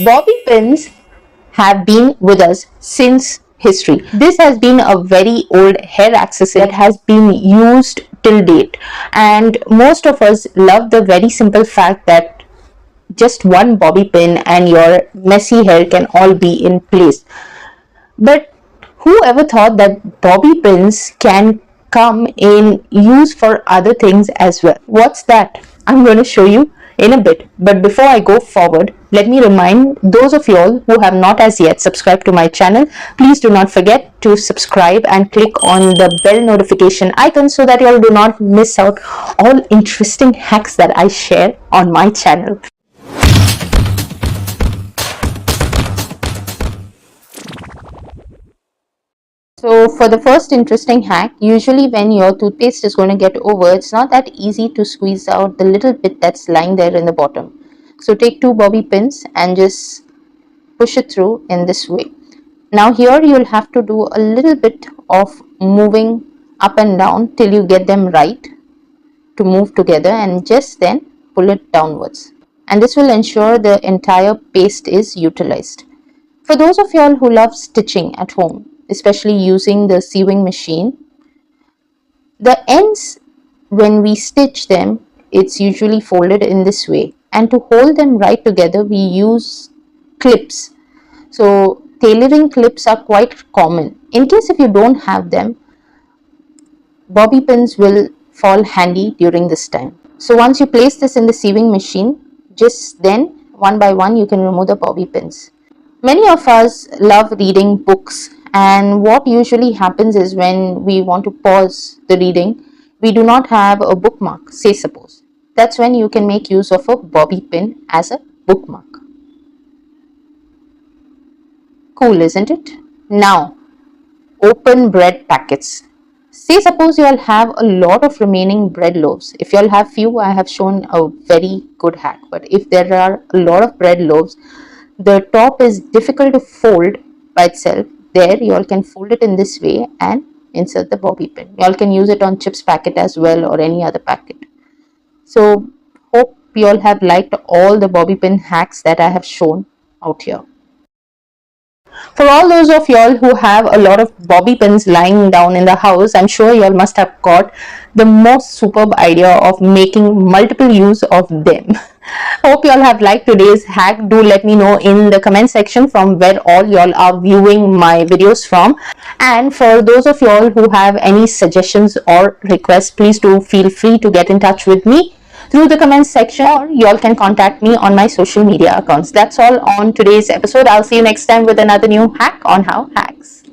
Bobby pins have been with us since history. This has been a very old hair accessory that has been used till date, and most of us love the very simple fact that just one bobby pin and your messy hair can all be in place. But who ever thought that bobby pins can come in use for other things as well? What's that? I'm going to show you in a bit. But before I go forward, let me remind those of you all who have not as yet subscribed to my channel, please do not forget to subscribe and click on the bell notification icon so that you all do not miss out all interesting hacks that I share on my channel. So for the first interesting hack, usually when your toothpaste is going to get over, it's not that easy to squeeze out the little bit that's lying there in the bottom. So take two bobby pins and just push it through in this way. Now here you'll have to do a little bit of moving up and down till you get them right to move together, and just then pull it downwards. And this will ensure the entire paste is utilized. For those of y'all who love stitching at home, especially using the sewing machine, the ends, when we stitch them, it's usually folded in this way, and to hold them right together we use clips. So tailoring clips are quite common. In case if you don't have them, bobby pins will fall handy during this time. So once you place this in the sewing machine, just then one by one you can remove the bobby pins. Many of us love reading books, and what usually happens is when we want to pause the reading, we do not have a bookmark, say suppose. That's when you can make use of a bobby pin as a bookmark. Cool, isn't it? Now, open bread packets. Say suppose you all have a lot of remaining bread loaves. If you all have few, I have shown a very good hack. But if there are a lot of bread loaves, the top is difficult to fold by itself. There you all can fold it in this way and insert the bobby pin. You all can use it on chips packet as well or any other packet. So hope you all have liked all the bobby pin hacks that I have shown out here. For all those of y'all who have a lot of bobby pins lying down in the house, I'm sure y'all must have got the most superb idea of making multiple use of them. Hope y'all have liked today's hack. Do let me know in the comment section from where all y'all are viewing my videos from. And for those of y'all who have any suggestions or requests, please do feel free to get in touch with me through the comments section, or y'all can contact me on my social media accounts. That's all on today's episode. I'll see you next time with another new hack on How Hacks.